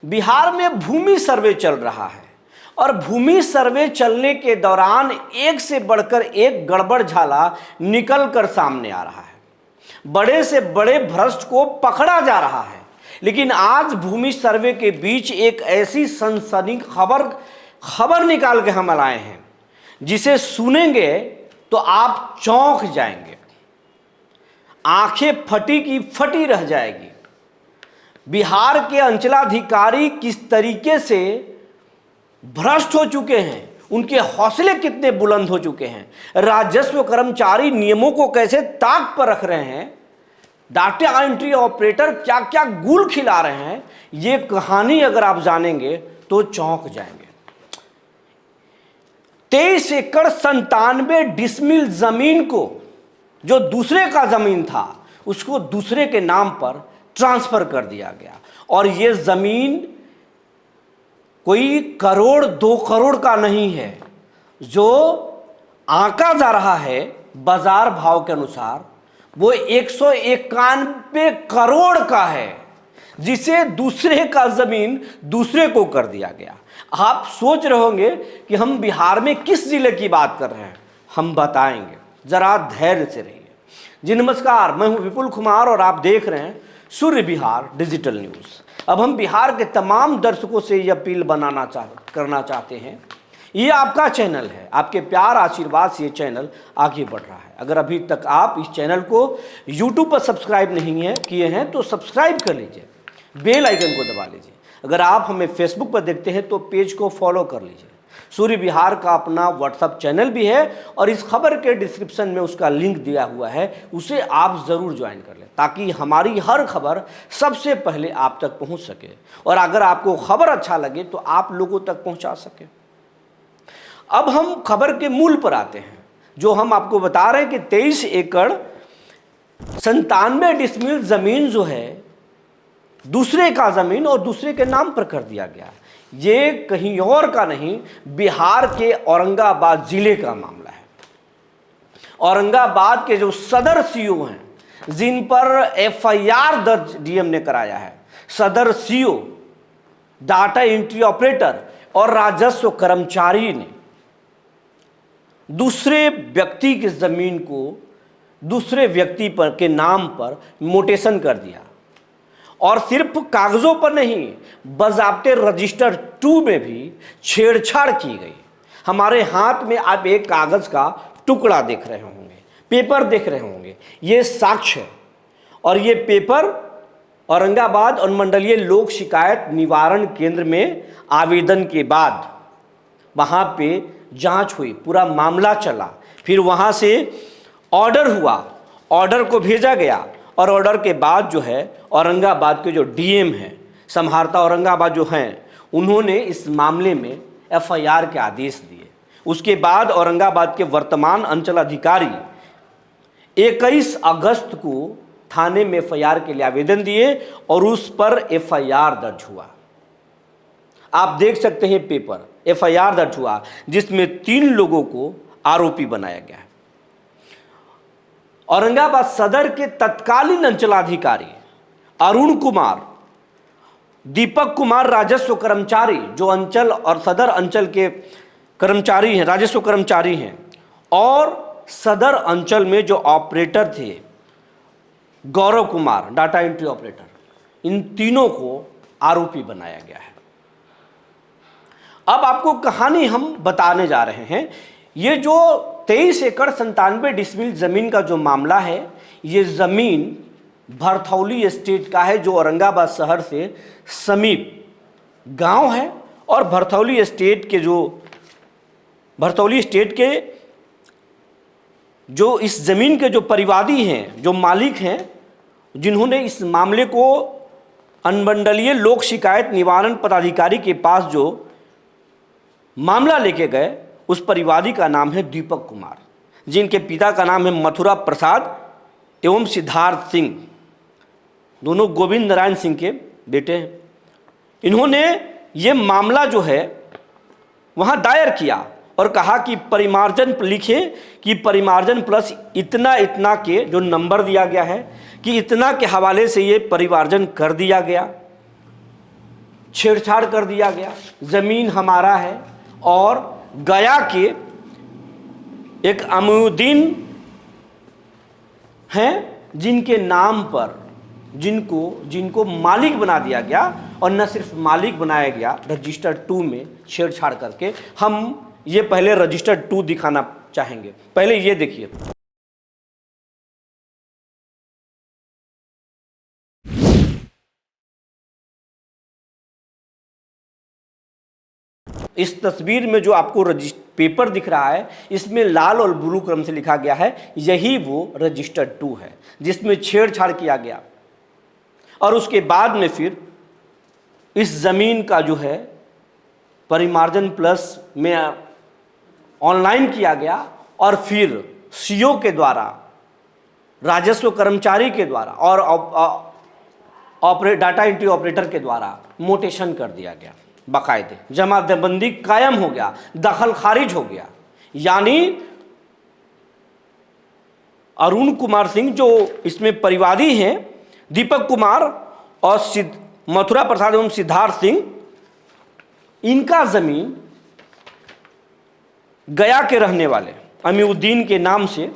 बिहार में भूमि सर्वे चल रहा है और भूमि सर्वे चलने के दौरान एक से बढ़कर एक गड़बड़ झाला निकल कर सामने आ रहा है। बड़े से बड़े भ्रष्ट को पकड़ा जा रहा है। लेकिन आज भूमि सर्वे के बीच एक ऐसी सनसनी खबर निकाल के हम लाए हैं जिसे सुनेंगे तो आप चौंक जाएंगे, आंखें फटी की फटी रह जाएगी। बिहार के अंचलाधिकारी किस तरीके से भ्रष्ट हो चुके हैं, उनके हौसले कितने बुलंद हो चुके हैं, राजस्व कर्मचारी नियमों को कैसे ताक पर रख रहे हैं, डाटा एंट्री ऑपरेटर क्या क्या गुल खिला रहे हैं, ये कहानी अगर आप जानेंगे तो चौंक जाएंगे। 23 एकड़ 97 डिसमिल जमीन को, जो दूसरे का जमीन था, उसको दूसरे के नाम पर ट्रांसफर कर दिया गया। और ये जमीन कोई करोड़ 2 करोड़ का नहीं है, जो आंका जा रहा है बाजार भाव के अनुसार वो 191 करोड़ का है, जिसे दूसरे का जमीन दूसरे को कर दिया गया। आप सोच रहे होंगे कि हम बिहार में किस जिले की बात कर रहे हैं, हम बताएंगे, जरा धैर्य से रहिए। जी नमस्कार, मैं हूं विपुल कुमार और आप देख रहे हैं सूर्य बिहार डिजिटल न्यूज। अब हम बिहार के तमाम दर्शकों से यह अपील करना चाहते हैं, ये आपका चैनल है, आपके प्यार आशीर्वाद से ये चैनल आगे बढ़ रहा है। अगर अभी तक आप इस चैनल को यूट्यूब पर सब्सक्राइब नहीं किए हैं तो सब्सक्राइब कर लीजिए, बेल आइकन को दबा लीजिए। अगर आप हमें फेसबुक पर देखते हैं तो पेज को फॉलो कर लीजिए। सूर्य बिहार का अपना व्हाट्सएप चैनल भी है और इस खबर के डिस्क्रिप्शन में उसका लिंक दिया हुआ है, उसे आप ज़रूर ज्वाइन कर लें ताकि हमारी हर खबर सबसे पहले आप तक पहुंच सके और अगर आपको खबर अच्छा लगे तो आप लोगों तक पहुंचा सके। अब हम खबर के मूल पर आते हैं, जो हम आपको बता रहे हैं कि 23 एकड़ 97 डिसमिल जमीन जो है दूसरे का जमीन और दूसरे के नाम पर कर दिया गया। ये कहीं और का नहीं, बिहार के औरंगाबाद जिले का मामला है। औरंगाबाद के जो सदर सीओ हैं, जिन पर एफआईआर दर्ज डीएम ने कराया है, सदर सीओ, डाटा एंट्री ऑपरेटर और राजस्व कर्मचारी ने दूसरे व्यक्ति की जमीन को दूसरे व्यक्ति पर के नाम पर मोटेशन कर दिया और सिर्फ कागजों पर नहीं, बज़ाब्ते रजिस्टर 2 में भी छेड़छाड़ की गई। हमारे हाथ में आप एक कागज का टुकड़ा देख रहे होंगे, पेपर देख रहे होंगे, ये साक्ष्य है। और ये पेपर औरंगाबाद अनुमंडलीय लोक शिकायत निवारण केंद्र में आवेदन के बाद वहाँ पे जांच हुई, पूरा मामला चला, फिर वहाँ से ऑर्डर हुआ, ऑर्डर को भेजा गया और ऑर्डर के बाद जो है औरंगाबाद के जो डीएम हैं, समहारता औरंगाबाद जो हैं, उन्होंने इस मामले में एफआईआर के आदेश दिए। उसके बाद औरंगाबाद के वर्तमान अंचल अधिकारी 21 अगस्त को थाने में एफआईआर के लिए आवेदन दिए और उस पर एफआईआर दर्ज हुआ। आप देख सकते हैं पेपर, एफआईआर दर्ज हुआ जिसमें 3 लोगों को आरोपी बनाया गया है। औरंगाबाद सदर के तत्कालीन अंचलाधिकारी अरुण कुमार, दीपक कुमार राजस्व कर्मचारी, जो अंचल और सदर अंचल के कर्मचारी हैं, राजस्व कर्मचारी हैं, और सदर अंचल में जो ऑपरेटर थे Gaurav Kumar, data entry operator, इन तीनों को आरोपी बनाया गया है। अब आपको कहानी हम बताने जा रहे हैं। ये जो 23 एकड़ 97 डिसमिल जमीन का जो मामला है, ये जमीन भरथौली एस्टेट का है, जो औरंगाबाद शहर से समीप गांव है। और भरथौली एस्टेट के जो इस जमीन के जो परिवादी हैं, जो मालिक हैं, जिन्होंने इस मामले को अनुमंडलीय लोक शिकायत निवारण पदाधिकारी के पास जो मामला लेके गए, उस परिवादी का नाम है दीपक कुमार, जिनके पिता का नाम है मथुरा प्रसाद एवं सिद्धार्थ सिंह, दोनों गोविंद नारायण सिंह के बेटे हैं। इन्होंने ये मामला जो है वहाँ दायर किया और कहा कि परिमार्जन लिखे कि परिमार्जन प्लस इतना इतना के जो नंबर दिया गया है कि इतना के हवाले से ये परिमार्जन कर दिया गया। छेड़छाड़ कर दिया गया, ज़मीन हमारा है। और गया के एक अमीउद्दीन हैं जिनके नाम पर जिनको मालिक बना दिया गया, और न सिर्फ मालिक बनाया गया, रजिस्टर 2 में छेड़छाड़ करके। हम ये पहले रजिस्टर 2 दिखाना चाहेंगे। पहले ये देखिए, इस तस्वीर में जो आपको पेपर दिख रहा है, इसमें लाल और ब्लू क्रम से लिखा गया है, यही वो रजिस्टर 2 है जिसमें छेड़छाड़ किया गया। और उसके बाद में फिर इस ज़मीन का जो है परिमार्जन प्लस में ऑनलाइन किया गया, और फिर सीओ के द्वारा, राजस्व कर्मचारी के द्वारा और डाटा एंट्री ऑपरेटर के द्वारा मोटेशन कर दिया गया। बाकायदे जमाबंदी कायम हो गया, दखल खारिज हो गया। यानी अरुण कुमार सिंह जो इसमें परिवादी हैं, दीपक कुमार और मथुरा प्रसाद एवं सिद्धार्थ सिंह, इनका जमीन गया के रहने वाले अमीउद्दीन के नाम से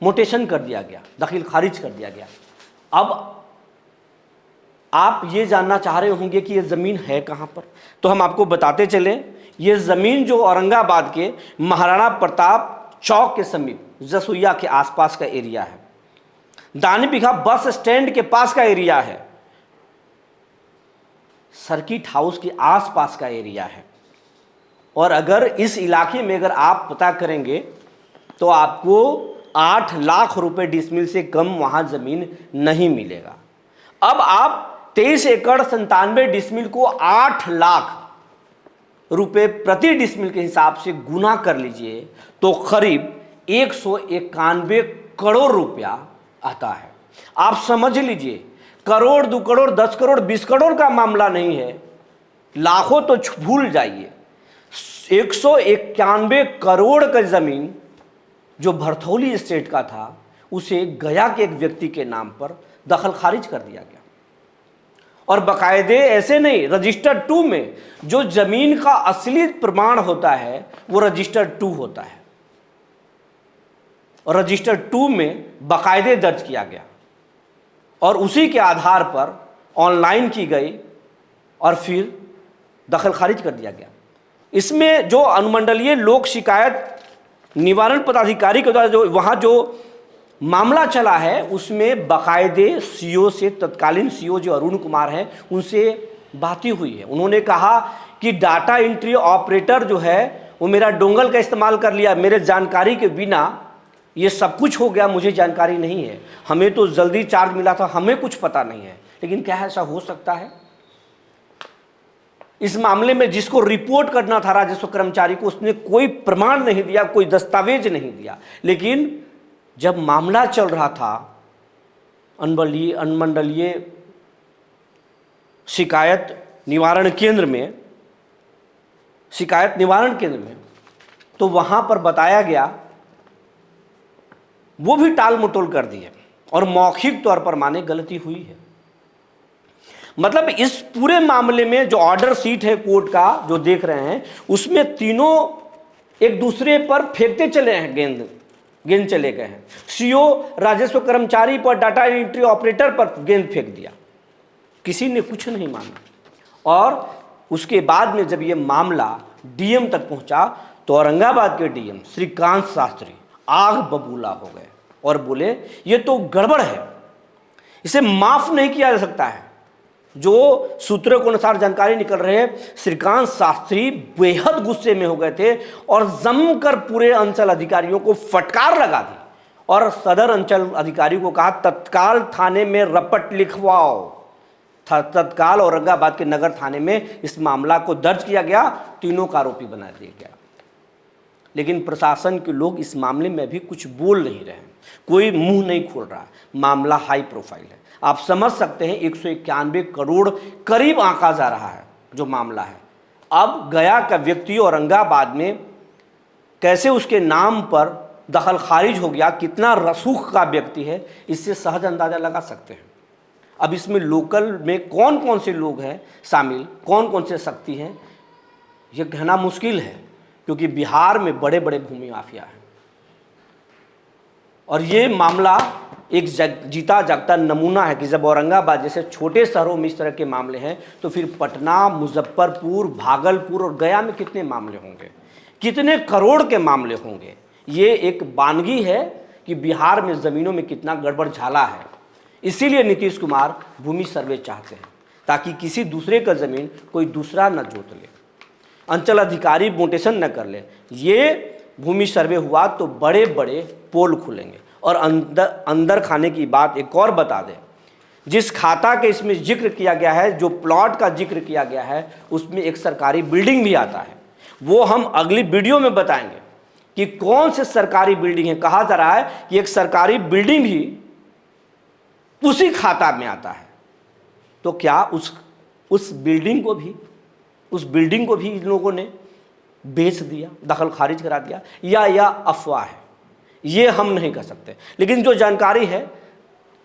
मोटेशन कर दिया गया, दखल खारिज कर दिया गया। अब आप ये जानना चाह रहे होंगे कि ये ज़मीन है कहाँ पर, तो हम आपको बताते चलें। ये ज़मीन जो औरंगाबाद के महाराणा प्रताप चौक के समीप जसोइया के आसपास का एरिया है, दानीबिघा बस स्टैंड के पास का एरिया है, सर्किट हाउस के आसपास का एरिया है। और अगर इस इलाके में अगर आप पता करेंगे तो आपको 8 लाख रुपए डिसमिल से कम वहां ज़मीन नहीं मिलेगा। अब आप 23 एकड़ 97 डिसमिल को 8 लाख रुपए प्रति डिसमिल के हिसाब से गुना कर लीजिए तो करीब 191 करोड़ रुपया आता है। आप समझ लीजिए, करोड़ 2 करोड़ 10 करोड़ 20 करोड़ का मामला नहीं है, लाखों तो भूल जाइए। 191 करोड़ का जमीन जो भरथौली स्टेट का था, उसे गया के एक व्यक्ति के नाम पर दखल खारिज कर दिया गया। और बाकायदे ऐसे नहीं, रजिस्टर 2 में जो जमीन का असली प्रमाण होता है वो रजिस्टर 2 होता है, और रजिस्टर 2 में बाकायदे दर्ज किया गया और उसी के आधार पर ऑनलाइन की गई और फिर दखल खारिज कर दिया गया। इसमें जो अनुमंडलीय लोक शिकायत निवारण पदाधिकारी के द्वारा जो वहाँ जो मामला चला है, उसमें बाकायदे सीओ से, तत्कालीन सीओ जो अरुण कुमार हैं, उनसे बातें हुई है। उन्होंने कहा कि डाटा एंट्री ऑपरेटर जो है वो मेरा डोंगल का इस्तेमाल कर लिया, मेरे जानकारी के बिना ये सब कुछ हो गया, मुझे जानकारी नहीं है, हमें तो जल्दी चार्ज मिला था, हमें कुछ पता नहीं है। लेकिन क्या ऐसा हो सकता है? इस मामले में जिसको रिपोर्ट करना था राजस्व कर्मचारी को, उसने कोई प्रमाण नहीं दिया, कोई दस्तावेज नहीं दिया। लेकिन जब मामला चल रहा था अनुमंडलीय शिकायत निवारण केंद्र में, तो वहां पर बताया गया, वो भी टाल मटोल कर दिए और मौखिक तौर पर माने गलती हुई है। मतलब इस पूरे मामले में जो ऑर्डर शीट है कोर्ट का जो देख रहे हैं, उसमें तीनों एक दूसरे पर फेंकते चले हैं, गेंद चले गए हैं। सीओ राजस्व कर्मचारी पर, डाटा एंट्री ऑपरेटर पर गेंद फेंक दिया, किसी ने कुछ नहीं माना। और उसके बाद में जब ये मामला डीएम तक पहुंचा तो औरंगाबाद के डीएम श्रीकांत शास्त्री आग बबूला हो गए और बोले ये तो गड़बड़ है, इसे माफ नहीं किया जा सकता है। जो सूत्रों के अनुसार जानकारी निकल रहे हैं, श्रीकांत शास्त्री बेहद गुस्से में हो गए थे और जमकर पूरे अंचल अधिकारियों को फटकार लगा दी और सदर अंचल अधिकारी को कहा तत्काल थाने में रपट लिखवाओ। तत्काल औरंगाबाद के नगर थाने में इस मामला को दर्ज किया गया, तीनों का आरोपी बना दिया गया। लेकिन प्रशासन के लोग इस मामले में भी कुछ बोल नहीं रहे हैं, कोई मुंह नहीं खोल रहा। मामला हाई प्रोफाइल है, आप समझ सकते हैं 191 करोड़ करीब आंका जा रहा है जो मामला है। अब गया का व्यक्ति औरंगाबाद में कैसे उसके नाम पर दखल खारिज हो गया, कितना रसूख का व्यक्ति है, इससे सहज अंदाजा लगा सकते हैं। अब इसमें लोकल में कौन कौन से लोग हैं शामिल, कौन कौन से शक्ति हैं, ये कहना मुश्किल है, क्योंकि बिहार में बड़े बड़े भूमि माफिया हैं। और ये मामला एक जीता जागता नमूना है कि जब औरंगाबाद जैसे छोटे शहरों में इस तरह के मामले हैं, तो फिर पटना, मुजफ्फरपुर, भागलपुर और गया में कितने मामले होंगे, कितने करोड़ के मामले होंगे। ये एक बानगी है कि बिहार में ज़मीनों में कितना गड़बड़ झाला है। इसीलिए नीतीश कुमार भूमि सर्वे चाहते हैं, ताकि किसी दूसरे का ज़मीन कोई दूसरा न जोत ले, अंचल अधिकारी मोटेशन न कर ले। ये भूमि सर्वे हुआ तो बड़े बड़े पोल खुलेंगे। और अंदर खाने की बात एक और बता दें, जिस खाता के इसमें जिक्र किया गया है, जो प्लॉट का जिक्र किया गया है, उसमें एक सरकारी बिल्डिंग भी आता है। वो हम अगली वीडियो में बताएंगे कि कौन से सरकारी बिल्डिंग है। कहा जा रहा है कि एक सरकारी बिल्डिंग भी उसी खाता में आता है। तो क्या उस बिल्डिंग को भी इन लोगों ने बेच दिया, दखल खारिज करा दिया, या अफवाह है, ये हम नहीं कर सकते। लेकिन जो जानकारी है,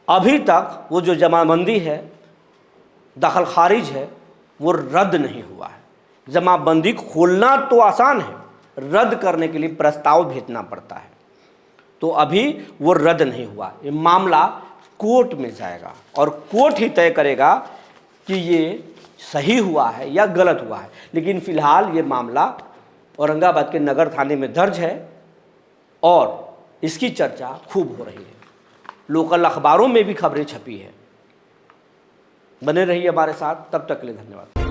अभी तक वो जो जमाबंदी है, दखल खारिज है, वो रद्द नहीं हुआ है। जमाबंदी खोलना तो आसान है, रद्द करने के लिए प्रस्ताव भेजना पड़ता है। तो अभी वो रद्द नहीं हुआ। ये मामला कोर्ट में जाएगा और कोर्ट ही तय करेगा कि ये सही हुआ है या गलत हुआ है। लेकिन फिलहाल ये मामला औरंगाबाद के नगर थाने में दर्ज है और इसकी चर्चा खूब हो रही है। लोकल अखबारों में भी खबरें छपी है। बने रहिए हमारे साथ, तब तक के लिए धन्यवाद।